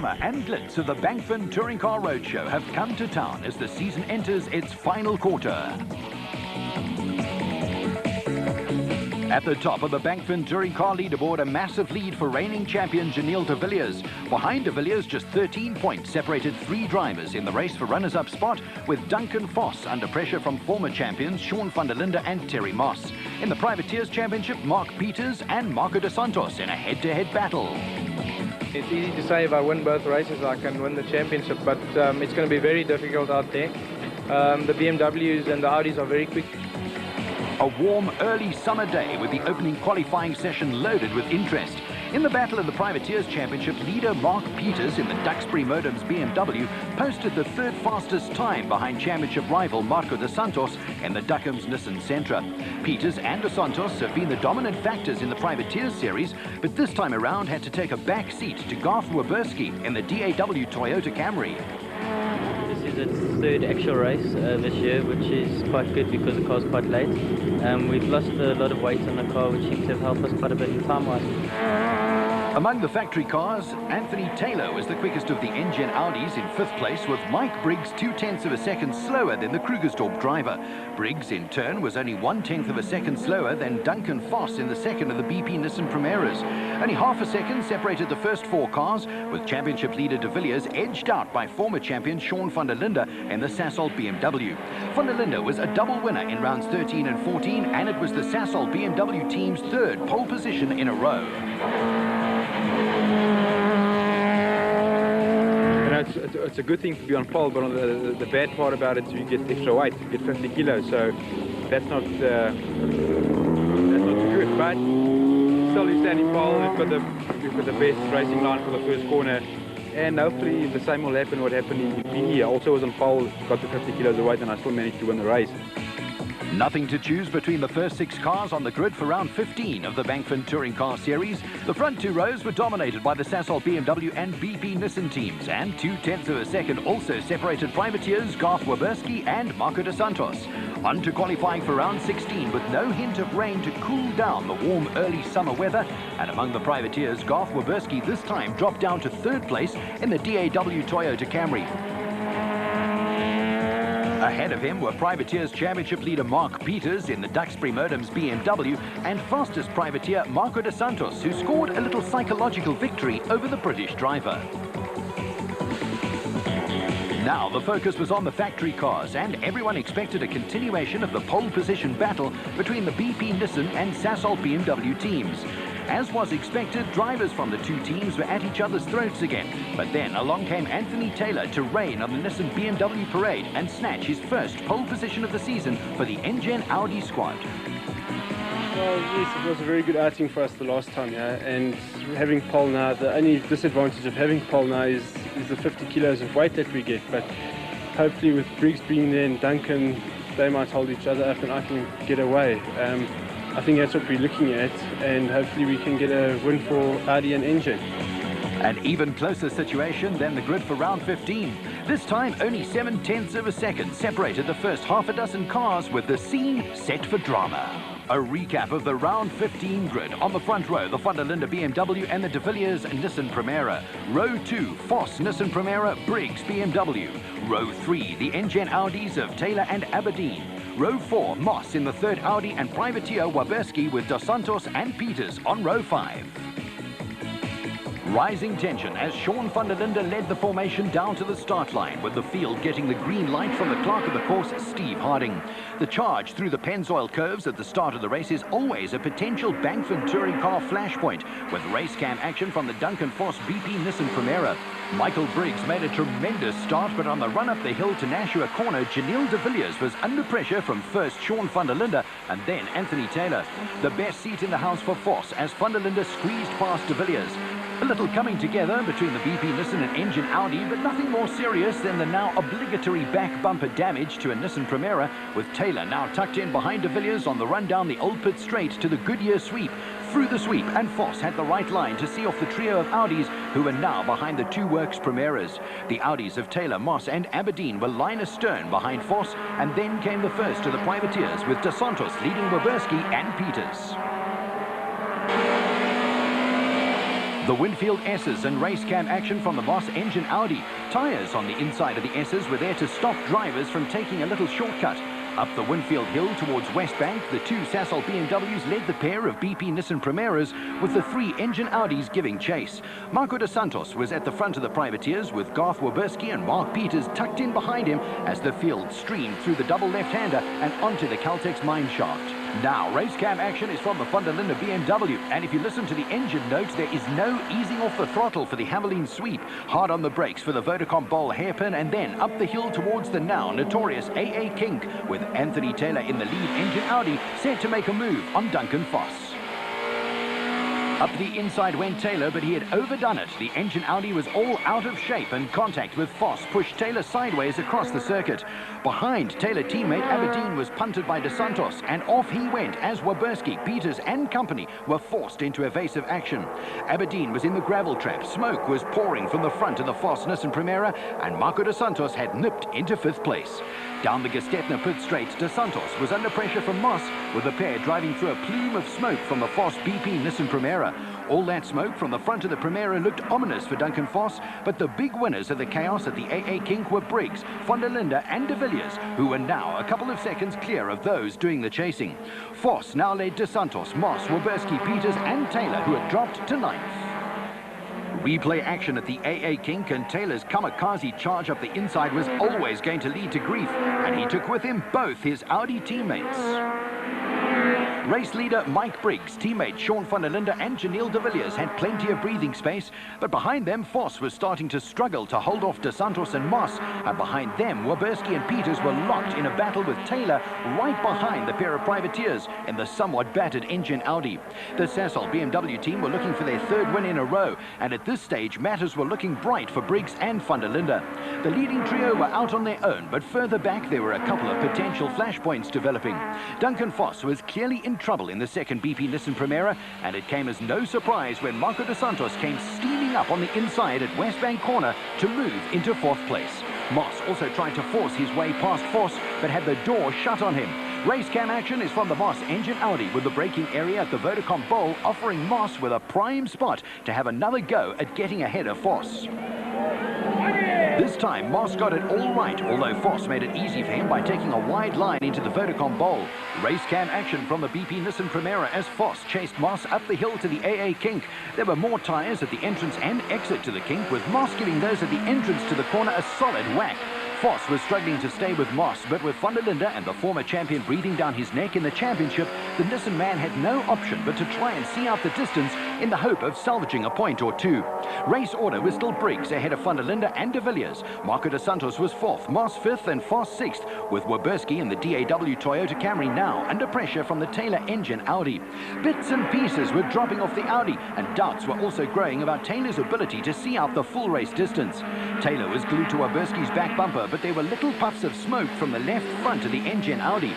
And glitz of the Bankfin Touring Car Roadshow have come to town as the season enters its final quarter. At the top of the Bankfin Touring Car leaderboard, a massive lead for reigning champion Janelle de Villiers. Behind de Villiers, just 13 points separated 3 drivers in the race for runners-up spot, with Duncan Voss under pressure from former champions Sean van der Linde and Terry Moss. In the Privateers Championship, Mark Peters and Marco dos Santos in a head-to-head battle. It's easy to say if I win both races I can win the championship, but it's going to be very difficult out there. The BMWs and the Audis are very quick. A warm early summer day with the opening qualifying session loaded with interest. In the battle of the Privateers Championship, leader Mark Peters in the Duxbury Modems BMW posted the 3rd fastest time behind championship rival Marco dos Santos in the Duckham's Nissan Sentra. Peters and dos Santos have been the dominant factors in the Privateers series, but this time around had to take a back seat to Garth Waberski in the DAW Toyota Camry. This is its 3rd actual race this year, which is quite good because the car's quite late. We've lost a lot of weight on the car, which seems to have helped us quite a bit in time-wise. Among the factory cars, Anthony Taylor was the quickest of the Engen Audis in 5th place, with Mike Briggs 0.2 of a second slower than the Krugersdorp driver. Briggs, in turn, was only 0.1 of a second slower than Duncan Voss in the 2nd of the BP Nissan Primeras. Only half a second separated the first 4 cars, with championship leader de Villiers edged out by former champion Sean van der Linde in the Sasol BMW. Van der Linde was a double winner in rounds 13 and 14, and it was the Sasol BMW team's 3rd pole position in a row. It's a good thing to be on pole, but the bad part about it is you get extra weight, you get 50 kilos, so that's not too good. But still, you stand in pole. You've got the best racing line for the first corner, and hopefully the same will happen. What happened in PE? I also was on pole, got the 50 kilos of weight, and I still managed to win the race. Nothing to choose between the first 6 cars on the grid for round 15 of the Bankfin Touring Car Series. The front 2 rows were dominated by the Sasol BMW and BP Nissan teams, and 0.2 of a second also separated Privateers, Garth Waberski and Marco dos Santos. On to qualifying for round 16 with no hint of rain to cool down the warm early summer weather, and among the Privateers, Garth Waberski this time dropped down to 3rd place in the DAW Toyota Camry. Ahead of him were Privateers Championship leader Mark Peters in the Duxbury Modems BMW and fastest privateer Marco dos Santos, who scored a little psychological victory over the British driver. Now the focus was on the factory cars, and everyone expected a continuation of the pole position battle between the BP Nissan and Sasol BMW teams. As was expected, drivers from the 2 teams were at each other's throats again. But then along came Anthony Taylor to reign on the Nissan BMW parade and snatch his first pole position of the season for the Engen Audi squad. Well, yes, it was a very good outing for us the last time, yeah. And having pole now, the only disadvantage of having pole now is the 50 kilos of weight that we get. But hopefully with Briggs being there and Duncan, they might hold each other up and I can get away. I think that's what we're looking at, and hopefully we can get a win for Audi and Engen. An even closer situation than the grid for round 15. This time, only 0.7 of a second separated the first half a dozen cars, with the scene set for drama. A recap of the round 15 grid. On the front row, the van der Linde BMW and the de Villiers Nissan Primera. Row 2, Voss Nissan Primera, Briggs BMW. Row 3, the Engen Audis of Taylor and Aberdeen. Row 4, Moss in the 3rd Audi and privateer Waberski with dos Santos and Peters on row 5. Rising tension as Sean van der Linde led the formation down to the start line, with the field getting the green light from the clerk of the course, Steve Harding. The charge through the Pennzoil curves at the start of the race is always a potential Bankfin touring car flashpoint, with race cam action from the Duncan Voss BP Nissan Primera. Michael Briggs made a tremendous start, but on the run up the hill to Nashua Corner, Janelle de Villiers was under pressure from first Sean van der Linde and then Anthony Taylor. The best seat in the house for Voss as van der Linde squeezed past de Villiers. A little coming together between the BP Nissan and Engen Audi, but nothing more serious than the now obligatory back bumper damage to a Nissan Primera, with Taylor now tucked in behind de Villiers on the run down the Old Pit Straight to the Goodyear sweep. Through the sweep, and Voss had the right line to see off the trio of Audis, who are now behind the 2 Works Primeras. The Audis of Taylor, Moss and Aberdeen were line astern behind Voss, and then came the first of the privateers, with dos Santos leading Waberski and Peters. The Winfield S's and race cam action from the Moss engine Audi. Tyres on the inside of the S's were there to stop drivers from taking a little shortcut. Up the Winfield Hill towards West Bank, the two Sasol BMWs led the pair of BP Nissan Primeras, with the three engine Audis giving chase. Marco dos Santos was at the front of the privateers, with Garth Waberski and Mark Peters tucked in behind him as the field streamed through the double left-hander and onto the Caltex mine shaft. Now, race cam action is from the Van der Linde BMW, and if you listen to the engine note, there is no easing off the throttle for the Hamelin sweep. Hard on the brakes for the Vodacom Bowl hairpin, and then up the hill towards the now notorious AA Kink, with Anthony Taylor in the lead engine Audi, set to make a move on Duncan Foss. Up the inside went Taylor, but he had overdone it. The engine Audi was all out of shape, and contact with Foss pushed Taylor sideways across the circuit. Behind, Taylor teammate Aberdeen was punted by dos Santos, and off he went as Waberski, Peters and company were forced into evasive action. Aberdeen was in the gravel trap. Smoke was pouring from the front of the Foss Nissan Primera, and Marco dos Santos had nipped into 5th place. Down the Gestetner pit straight, dos Santos was under pressure from Moss, with the pair driving through a plume of smoke from the Foss BP Nissan Primera. All that smoke from the front of the Primera looked ominous for Duncan Foss, but the big winners of the chaos at the AA Kink were Briggs, Van der Linde and de Villiers, who were now a couple of seconds clear of those doing the chasing. Foss now led dos Santos, Moss, Waberski, Peters and Taylor, who had dropped to 9th. Replay action at the AA Kink, and Taylor's kamikaze charge up the inside was always going to lead to grief, and he took with him both his Audi teammates. Race leader Mike Briggs, teammate Sean van der Linde and Janelle de Villiers had plenty of breathing space, but behind them Foss was starting to struggle to hold off dos Santos and Moss, and behind them Waberski and Peters were locked in a battle with Taylor right behind the pair of privateers in the somewhat battered engine Audi. The Sasol BMW team were looking for their 3rd win in a row, and at this stage matters were looking bright for Briggs and van der Linde. The leading trio were out on their own, but further back there were a couple of potential flashpoints developing. Duncan Foss was clearly in trouble in the second BP Nissan Primera, and it came as no surprise when Marco dos Santos came steaming up on the inside at West Bank Corner to move into 4th place. Moss also tried to force his way past Foss, but had the door shut on him. Race cam action is from the Moss engine Audi, with the braking area at the Vodacom Bowl offering Moss with a prime spot to have another go at getting ahead of Foss. This time, Moss got it all right, although Foss made it easy for him by taking a wide line into the Vodacom Bowl. Race cam action from the BP Nissan Primera as Foss chased Moss up the hill to the AA Kink. There were more tyres at the entrance and exit to the Kink, with Moss giving those at the entrance to the corner a solid whack. Foss was struggling to stay with Moss, but with Van der Linde and the former champion breathing down his neck in the championship, the Nissan man had no option but to try and see out the distance in the hope of salvaging a point or two. Race order was still Briggs ahead of Van der Linde and de Villiers. Marco dos Santos was 4th, Moss 5th and Foss 6th, with Waberski in the DAW Toyota Camry now under pressure from the Taylor engine Audi. Bits and pieces were dropping off the Audi, and doubts were also growing about Taylor's ability to see out the full race distance. Taylor was glued to Waberski's back bumper, but there were little puffs of smoke from the left front of the engine Audi.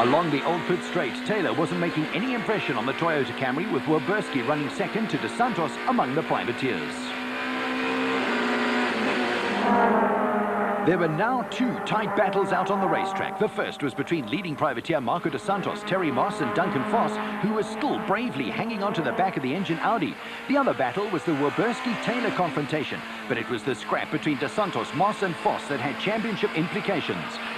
Along the old pit straight, Taylor wasn't making any impression on the Toyota Camry, with Waberski running second to dos Santos among the privateers. There were now 2 tight battles out on the racetrack. The first was between leading privateer Marco dos Santos, Terry Moss and Duncan Foss, who was still bravely hanging onto the back of the engine Audi. The other battle was the Waberski-Taylor confrontation, but it was the scrap between dos Santos, Moss and Foss that had championship implications.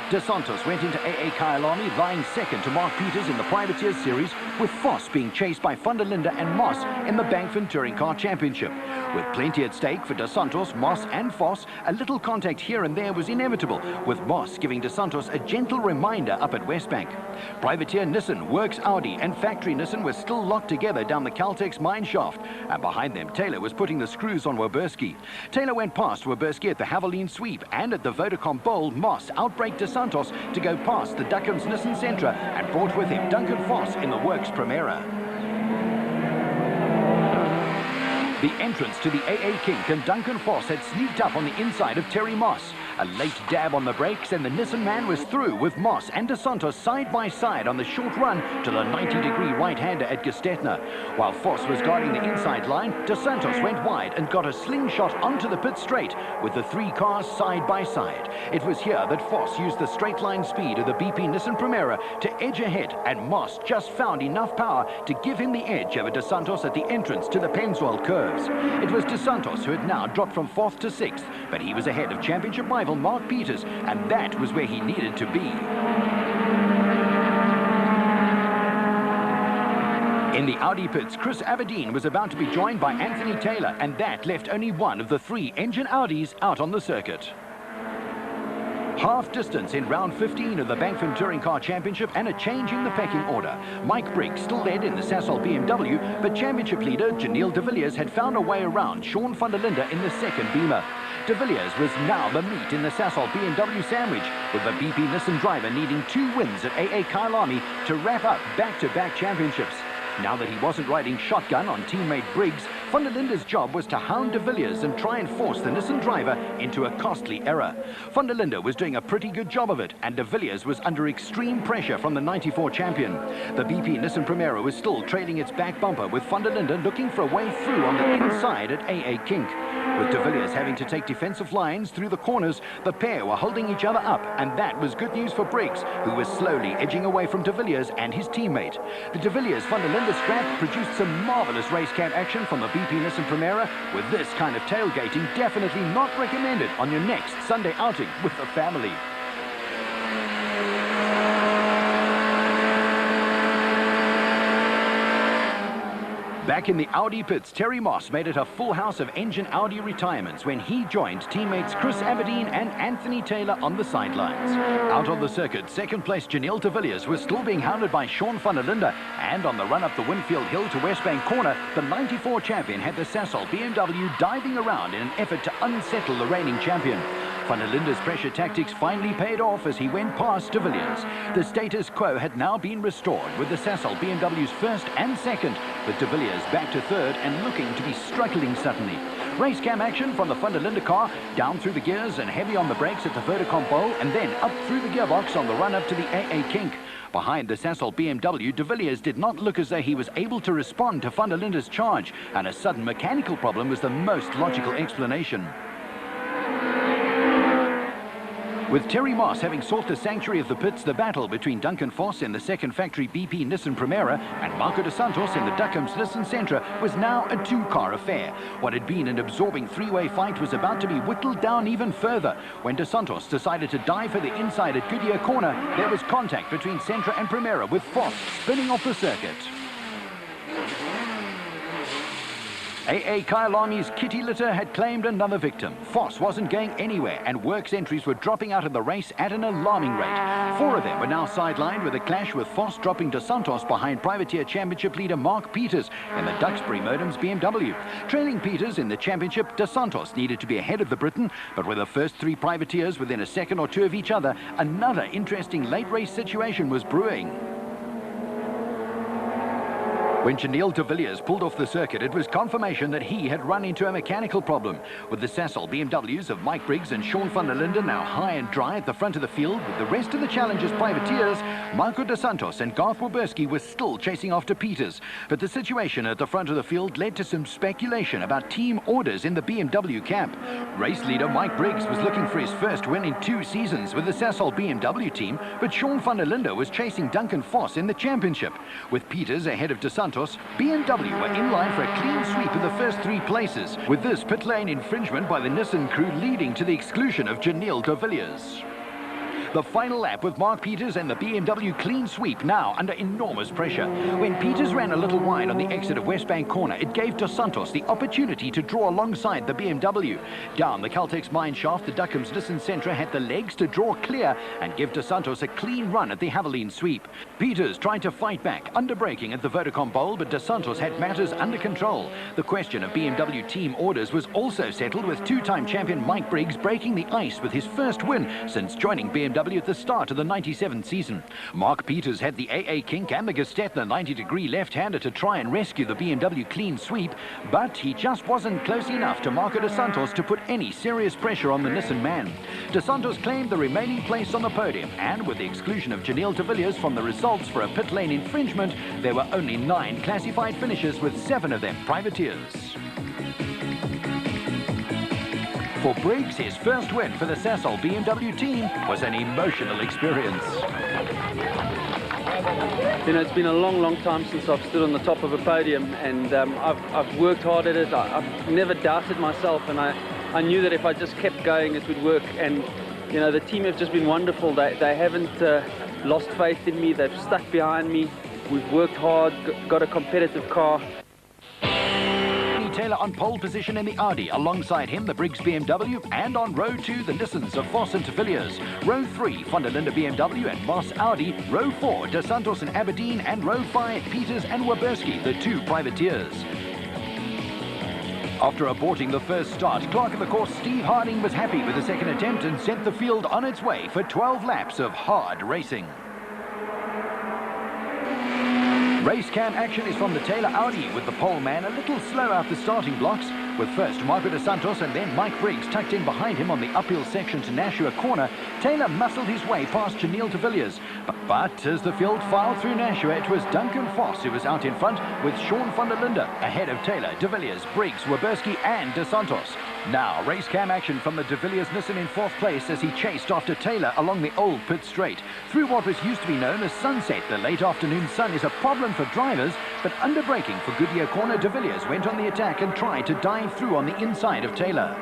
Dos Santos went into AA Kyalami, lying second to Mark Peters in the Privateers Series, with Foss being chased by Van der Linde and Moss in the Bankfin Touring Car Championship. With plenty at stake for dos Santos, Moss and Foss, a little contact here and there was inevitable, with Moss giving dos Santos a gentle reminder up at West Bank. Privateer Nissan, Works Audi and Factory Nissan were still locked together down the Caltex mine shaft, and behind them Taylor was putting the screws on Waberski. Taylor went past Waberski at the Hamelin sweep, and at the Vodacom Bowl, Moss outbraked dos Santos to go past the Duckham's Nissan Sentra and brought with him Duncan Foss in the Works Primera. The entrance to the AA Kink, and Duncan Foss had sneaked up on the inside of Terry Moss. A late dab on the brakes and the Nissan man was through with Moss and Dos Santos side by side on the short run to the 90-degree right-hander at Gestetner. While Voss was guarding the inside line, Dos Santos went wide and got a slingshot onto the pit straight with the 3 cars side by side. It was here that Voss used the straight line speed of the BP Nissan Primera to edge ahead, and Moss just found enough power to give him the edge over Dos Santos at the entrance to the Pennzoil curves. It was Dos Santos who had now dropped from 4th to 6th, but he was ahead of championship rival Mark Peters, and that was where he needed to be. In the Audi pits, Chris Aberdeen was about to be joined by Anthony Taylor, and that left only one of the 3 engine Audis out on the circuit. Half distance in round 15 of the Bankfin Touring Car Championship and a change in the pecking order. Mike Briggs still led in the Sasol BMW, but championship leader Janelle de Villiers had found a way around Sean van der Linde in the second Beamer. De Villiers was now the meat in the Sasol BMW sandwich, with the BP Nissan driver needing 2 wins at AA Kyalami to wrap up back-to-back championships. Now that he wasn't riding shotgun on teammate Briggs, van der Linde's job was to hound de Villiers and try and force the Nissan driver into a costly error. Van der Linde was doing a pretty good job of it, and de Villiers was under extreme pressure from the 94 champion. The BP Nissan Primera was still trailing its back bumper, with van der Linde looking for a way through on the inside at AA Kink. With de Villiers having to take defensive lines through the corners, the pair were holding each other up, and that was good news for Briggs, who was slowly edging away from de Villiers and his teammate. The de Villiers-van der Linde scrap produced some marvellous race cam action from the BP Nissan Primera, with this kind of tailgating definitely not recommended on your next Sunday outing with the family. Back in the Audi pits, Terry Moss made it a full house of engine Audi retirements when he joined teammates Chris Aberdeen and Anthony Taylor on the sidelines. Out on the circuit, second place Janelle de Villiers was still being hounded by Sean van der Linde, and on the run up the Winfield Hill to Westbank Corner, the 94 champion had the Sasol BMW diving around in an effort to unsettle the reigning champion. Van der Linde's pressure tactics finally paid off as he went past de Villiers. The status quo had now been restored, with the Sasol BMW's first and second, with de Villiers back to third and looking to be struggling suddenly. Race cam action from the van der Linde car, down through the gears and heavy on the brakes at the Verticom pole, and then up through the gearbox on the run up to the AA Kink. Behind the Sasol BMW, de Villiers did not look as though he was able to respond to van der Linde's charge, and a sudden mechanical problem was the most logical explanation. With Terry Moss having sought the sanctuary of the pits, the battle between Duncan Voss in the second factory BP Nissan Primera and Marco Dos Santos in the Duckham's Nissan Sentra was now a 2-car affair. What had been an absorbing 3-way fight was about to be whittled down even further. When Dos Santos decided to dive for the inside at Goodyear Corner, there was contact between Sentra and Primera, with Voss spinning off the circuit. AA Kyalami's kitty litter had claimed another victim. Voss wasn't going anywhere, and works entries were dropping out of the race at an alarming rate. 4 of them were now sidelined, with a clash with Voss dropping Dos Santos behind Privateer Championship leader Mark Peters in the Duxbury Modems BMW. Trailing Peters in the championship, Dos Santos needed to be ahead of the Briton, but with the first 3 privateers within a second or 2 of each other, another interesting late race situation was brewing. When Janelle de Villiers pulled off the circuit, it was confirmation that he had run into a mechanical problem. With the Sasol BMWs of Mike Briggs and Sean van der Linde now high and dry at the front of the field, with the rest of the challengers privateers, Marco Dos Santos and Garth Warburski were still chasing after Peters. But the situation at the front of the field led to some speculation about team orders in the BMW camp. Race leader Mike Briggs was looking for his first win in 2 seasons with the Sasol BMW team, but Sean van der Linde was chasing Duncan Voss in the championship. With Peters ahead of Dos Santos, BMW were in line for a clean sweep in the first 3 places, with this pit lane infringement by the Nissan crew leading to the exclusion of Janelle de Villiers. The final lap with Mark Peters and the BMW clean sweep now under enormous pressure. When Peters ran a little wide on the exit of Westbank Corner, it gave Dos Santos the opportunity to draw alongside the BMW. Down the Caltex mine shaft, the Duckham's Nissan Sentra had the legs to draw clear and give Dos Santos a clean run at the Haviland sweep. Peters tried to fight back, under-braking at the Verticom bowl, but Dos Santos had matters under control. The question of BMW team orders was also settled, with 2-time champion Mike Briggs breaking the ice with his first win since joining BMW BMW at the start of the 97 season. Mark Peters had the AA kink and the Gestetner 90-degree left-hander to try and rescue the BMW clean sweep, but he just wasn't close enough to Marco dos Santos to put any serious pressure on the Nissan man. Dos Santos claimed the remaining place on the podium, and with the exclusion of Janelle de Villiers from the results for a pit lane infringement, there were only 9 classified finishers, with 7 of them privateers. For Briggs, his first win for the Sasol BMW team was an emotional experience. You know, it's been a long time since I've stood on the top of a podium, and I've worked hard at it. I've never doubted myself, and I knew that if I just kept going, it would work. And you know, the team have just been wonderful. They haven't lost faith in me. They've stuck behind me. We've worked hard, got a competitive car. Taylor on pole position in the Audi, alongside him the Briggs BMW, and on row 2 the Nissans of Voss and de Villiers. Row 3 Van der Linde BMW and Moss Audi. Row 4 Dos Santos and Aberdeen, and row 5 Peters and Werberski, the 2 privateers. After aborting the first start, clerk of the course Steve Harding was happy with the second attempt and sent the field on its way for 12 laps of hard racing. Race cam action is from the Taylor Audi, with the pole man a little slow out the starting blocks, with first Marco dos Santos and then Mike Briggs tucked in behind him on the uphill section to Nashua corner. Taylor muscled his way past Janelle de Villiers, but as the field filed through Nashua, it was Duncan Voss who was out in front, with Sean van der Linde ahead of Taylor, de Villiers, Briggs, Werberski and dos Santos. Now race cam action from the de Villiers Nissan in 4th place as he chased after Taylor along the old pit straight. Through what was used to be known as sunset, the late afternoon sun is a problem for drivers, but under braking for Goodyear corner, de Villiers went on the attack and tried to dive through on the inside of Taylor.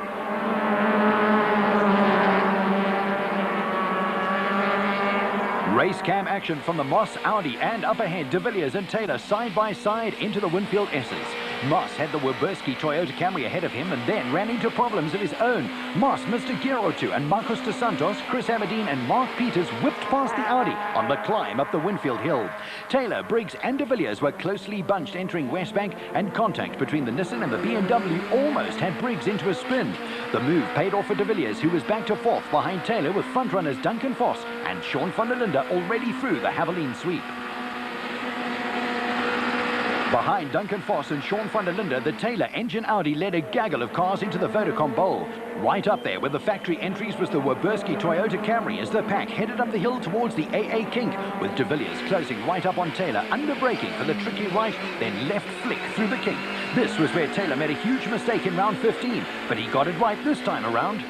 Race cam action from the Moss Audi, and up ahead de Villiers and Taylor side by side into the Winfield S's. Moss had the Werberski Toyota Camry ahead of him and then ran into problems of his own. Moss missed a gear or two, and Marcos dos Santos, Chris Aberdeen and Mark Peters whipped past the Audi on the climb up the Winfield Hill. Taylor, Briggs and de Villiers were closely bunched entering Westbank, and contact between the Nissan and the BMW almost had Briggs into a spin. The move paid off for de Villiers, who was back to 4th behind Taylor, with front-runners Duncan Voss and Sean van der Linde already through the Haviland sweep. Behind Duncan Voss and Sean van der Linde, the Taylor engine Audi led a gaggle of cars into the Vodacom Bowl. Right up there with the factory entries was the Werberski Toyota Camry as the pack headed up the hill towards the AA kink, with de Villiers closing right up on Taylor, under braking for the tricky right, then left flick through the kink. This was where Taylor made a huge mistake in round 15, but he got it right this time around.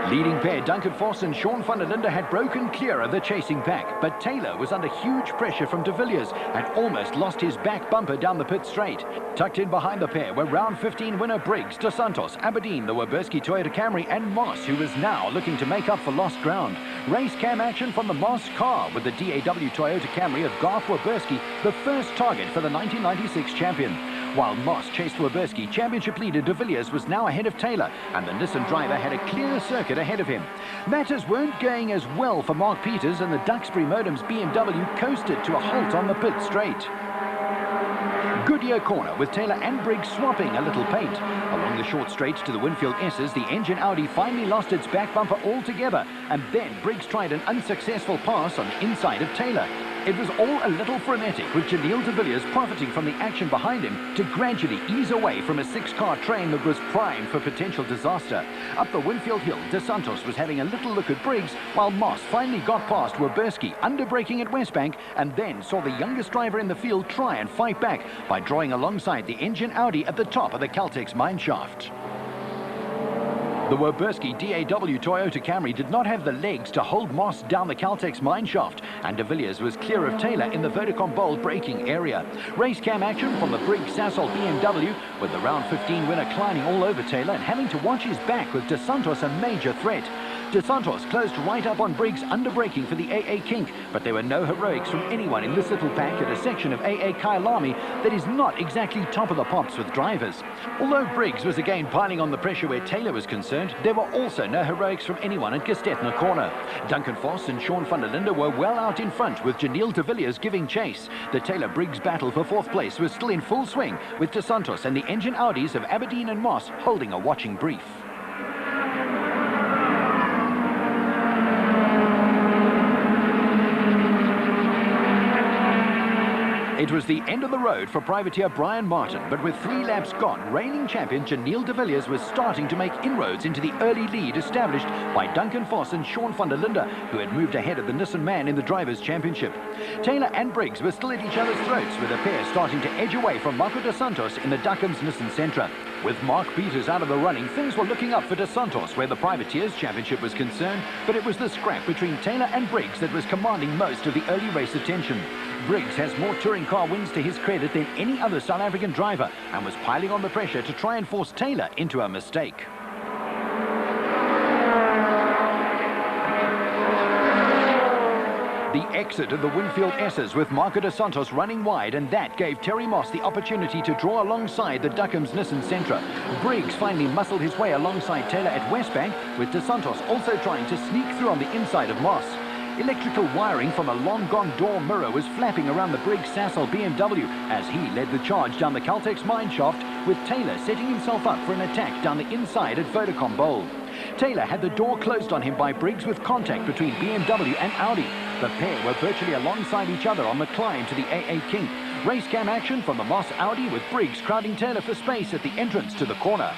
Leading pair Duncan Voss and Sean van der Linde had broken clear of the chasing pack, but Taylor was under huge pressure from de Villiers and almost lost his back bumper down the pit straight. Tucked in behind the pair were round 15 winner Briggs, dos Santos, Aberdeen, the Werberski Toyota Camry and Moss, who was now looking to make up for lost ground. Race cam action from the Moss car, with the DAW Toyota Camry of Garth Werberski the first target for the 1996 champion. While Moss chased Werberski, championship leader de Villiers was now ahead of Taylor, and the Nissan driver had a clear circuit ahead of him. Matters weren't going as well for Mark Peters, and the Duxbury Modems BMW coasted to a halt on the pit straight. Goodyear corner, with Taylor and Briggs swapping a little paint. Along the short straight to the Winfield S's, the engine Audi finally lost its back bumper altogether, and then Briggs tried an unsuccessful pass on the inside of Taylor. It was all a little frenetic, with Janelle de Villiers profiting from the action behind him to gradually ease away from a 6-car train that was primed for potential disaster. Up the Winfield Hill, dos Santos was having a little look at Briggs, while Moss finally got past Werberski, under-braking at Westbank, and then saw the youngest driver in the field try and fight back by drawing alongside the engine Audi at the top of the Caltex mineshaft. The Werberski DAW Toyota Camry did not have the legs to hold Moss down the Caltex mineshaft, and de Villiers was clear of Taylor in the Vodacom Bowl braking area. Race cam action from the Briggs Sasol BMW, with the round 15 winner climbing all over Taylor and having to watch his back, with dos Santos a major threat. Dos Santos closed right up on Briggs, under braking for the AA kink, but there were no heroics from anyone in this little pack at a section of AA Kyalami that is not exactly top of the pops with drivers. Although Briggs was again piling on the pressure where Taylor was concerned, there were also no heroics from anyone at Gestetner corner. Duncan Voss and Sean van der Linde were well out in front, with Janelle de Villiers giving chase. The Taylor-Briggs battle for 4th place was still in full swing, with dos Santos and the engine Audis of Aberdeen and Moss holding a watching brief. It was the end of the road for privateer Brian Martin, but with 3 laps gone, reigning champion Janelle de Villiers was starting to make inroads into the early lead established by Duncan Vos and Sean van der Linde, who had moved ahead of the Nissan Man in the Drivers' Championship. Taylor and Briggs were still at each other's throats, with the pair starting to edge away from Marco dos Santos in the Duckham's Nissan Sentra. With Mark Peters out of the running, things were looking up for dos Santos where the Privateers Championship was concerned, but it was the scrap between Taylor and Briggs that was commanding most of the early race attention. Briggs has more touring car wins to his credit than any other South African driver and was piling on the pressure to try and force Taylor into a mistake. The exit of the Winfield S's with Marco dos Santos running wide, and that gave Terry Moss the opportunity to draw alongside the Duckham's Nissan Sentra. Briggs finally muscled his way alongside Taylor at Westbank, with dos Santos also trying to sneak through on the inside of Moss. Electrical wiring from a long-gone door mirror was flapping around the Briggs Sasol BMW as he led the charge down the Caltex mine shaft, with Taylor setting himself up for an attack down the inside at Vodacom Bowl. Taylor had the door closed on him by Briggs with contact between BMW and Audi. The pair were virtually alongside each other on the climb to the AA King. Race cam action from the Moss Audi, with Briggs crowding Taylor for space at the entrance to the corner.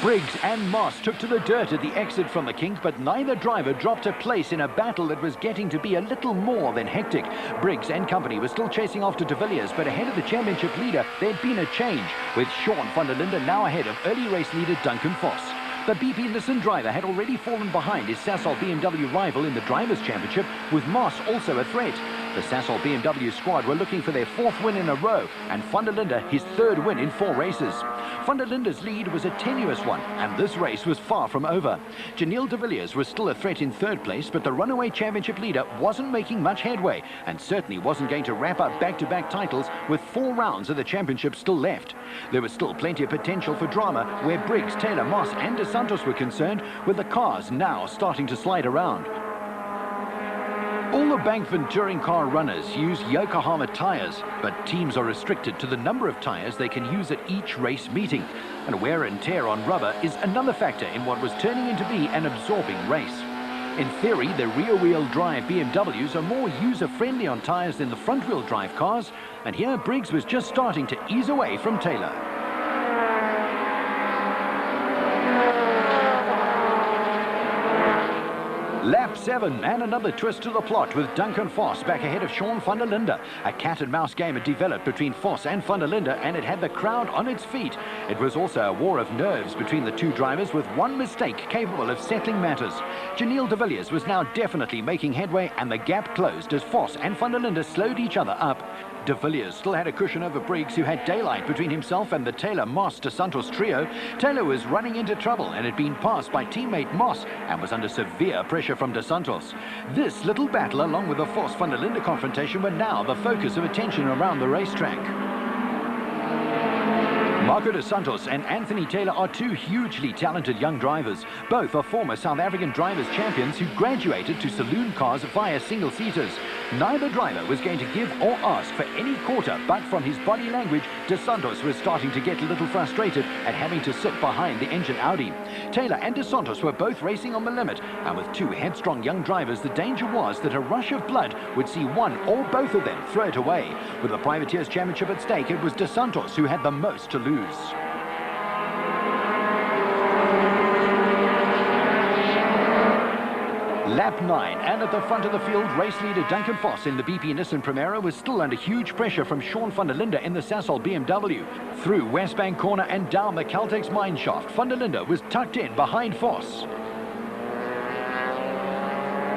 Briggs and Moss took to the dirt at the exit from the Kings, but neither driver dropped a place in a battle that was getting to be a little more than hectic. Briggs and company were still chasing after de Villiers, but ahead of the championship leader, there'd been a change, with Sean van der Linde now ahead of early race leader Duncan Vos. The BP Nissan driver had already fallen behind his Sasol BMW rival in the Drivers' Championship, with Moss also a threat. The Sasol BMW squad were looking for their 4th win in a row, and van der Linde his 3rd win in 4 races. Van der Linde's lead was a tenuous one, and this race was far from over. Janelle de Villiers was still a threat in 3rd place, but the runaway championship leader wasn't making much headway, and certainly wasn't going to wrap up back-to-back titles with 4 rounds of the championship still left. There was still plenty of potential for drama where Briggs, Taylor, Moss and dos Santos were concerned, with the cars now starting to slide around. All the Bankfin touring car runners use Yokohama tyres, but teams are restricted to the number of tyres they can use at each race meeting. And wear and tear on rubber is another factor in what was turning into be an absorbing race. In theory, the rear-wheel drive BMWs are more user-friendly on tyres than the front-wheel drive cars, and here Briggs was just starting to ease away from Taylor. Lap 7 and another twist to the plot, with Duncan Vos back ahead of Sean van der Linde. A cat-and-mouse game had developed between Vos and van der Linde, and it had the crowd on its feet. It was also a war of nerves between the two drivers, with one mistake capable of settling matters. Janelle de Villiers was now definitely making headway, and the gap closed as Vos and van der Linde slowed each other up. De Villiers still had a cushion over Briggs, who had daylight between himself and the Taylor Moss dos Santos trio. Taylor was running into trouble and had been passed by teammate Moss and was under severe pressure from dos Santos. This little battle, along with the Vos van der Linde confrontation, were now the focus of attention around the racetrack. Marco dos Santos and Anthony Taylor are 2 hugely talented young drivers. Both are former South African drivers' champions who graduated to saloon cars via single-seaters. Neither driver was going to give or ask for any quarter, but from his body language, dos Santos was starting to get a little frustrated at having to sit behind the engine Audi. Taylor and dos Santos were both racing on the limit, and with 2 headstrong young drivers, the danger was that a rush of blood would see one or both of them throw it away. With the Privateers Championship at stake, it was dos Santos who had the most to lose. Lap 9, and at the front of the field, race leader Duncan Vos in the BP Nissan Primera was still under huge pressure from Sean van der Linde in the Sasol BMW. Through Westbank Corner and down the Caltex mine shaft, van der Linde was tucked in behind Vos.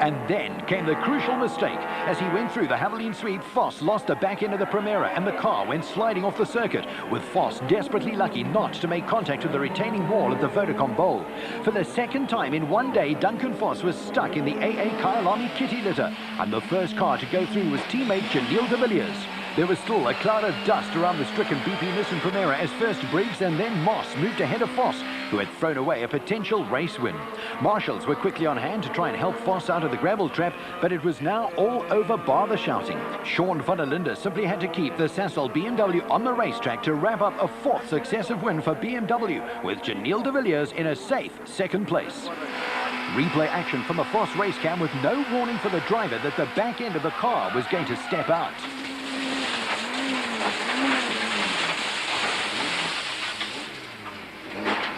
And then came the crucial mistake. As he went through the Havilene sweep, Vos lost the back end of the Primera and the car went sliding off the circuit, with Vos desperately lucky not to make contact with the retaining wall at the Vodacom Bowl. For the 2nd time in one day, Duncan Vos was stuck in the AA Kyalami kitty litter, and the first car to go through was teammate Janelle de Villiers. There was still a cloud of dust around the stricken BP Nissan Primera as first Briggs and then Moss moved ahead of Vos, who had thrown away a potential race win. Marshals were quickly on hand to try and help Vos out of the gravel trap, but it was now all over bar the shouting. Sean van der Linde simply had to keep the Sasol BMW on the racetrack to wrap up a 4th successive win for BMW, with Janelle de Villiers in a safe 2nd place. Replay action from the Foss race cam with no warning for the driver that the back end of the car was going to step out.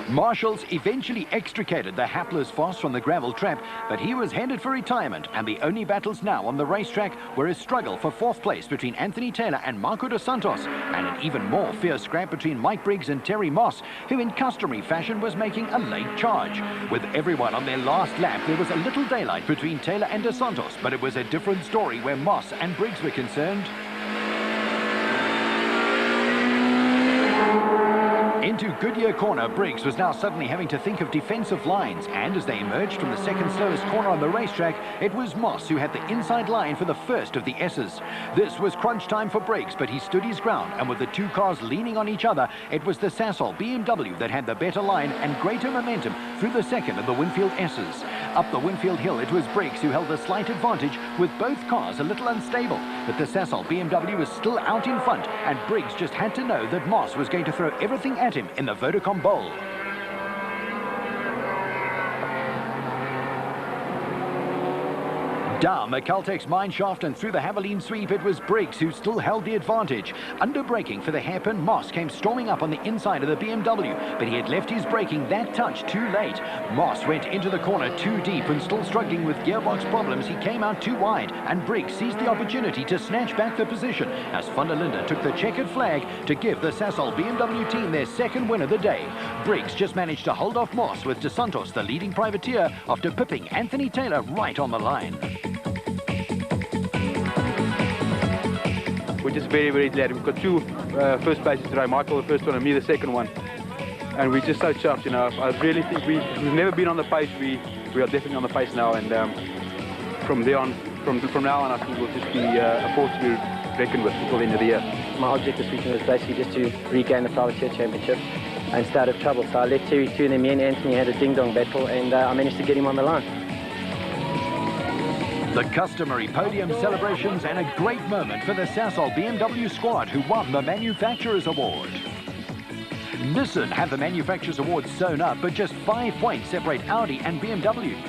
Marshals eventually extricated the hapless Foss from the gravel trap, but he was headed for retirement, and the only battles now on the racetrack were a struggle for fourth place between Anthony Taylor and Marco dos Santos, and an even more fierce scrap between Mike Briggs and Terry Moss, who in customary fashion was making a late charge. With everyone on their last lap, there was a little daylight between Taylor and dos Santos, but it was a different story where Moss and Briggs were concerned. Into Goodyear corner, Briggs was now suddenly having to think of defensive lines, and as they emerged from the second slowest corner on the racetrack, it was Moss who had the inside line for the first of the S's. This was crunch time for Briggs, but he stood his ground, and with the two cars leaning on each other, it was the Sasol BMW that had the better line and greater momentum through the second of the Winfield S's. Up the Winfield Hill, it was Briggs who held the slight advantage, with both cars a little unstable, but the Sasol BMW was still out in front, and Briggs just had to know that Moss was going to throw everything at him in the Vodacom Bowl. Down the Caltex mine shaft and through the Haviline sweep, it was Briggs who still held the advantage. Under braking for the hairpin, Moss came storming up on the inside of the BMW, but he had left his braking that touch too late. Moss went into the corner too deep, and still struggling with gearbox problems, he came out too wide, and Briggs seized the opportunity to snatch back the position as van der Linde took the checkered flag to give the Sasol BMW team their second win of the day. Briggs just managed to hold off Moss, with dos Santos the leading privateer after pipping Anthony Taylor right on the line. We're just very, very glad. We've got two first places today, Michael the first one and me the second one. And we're just so chuffed, you know. I really think we've never been on the pace. We are definitely on the pace now, and from now on, I think we'll just be a force to be reckoned with until the end of the year. My object this weekend was basically just to regain the Privateer Championship and stay out of trouble. So I let Terry through, and then me and Anthony had a ding-dong battle, and I managed to get him on the line. The customary podium celebrations and a great moment for the Sasol BMW squad, who won the Manufacturers Award. Nissan had the Manufacturers Award sewn up, but just 5 points separate Audi and BMW.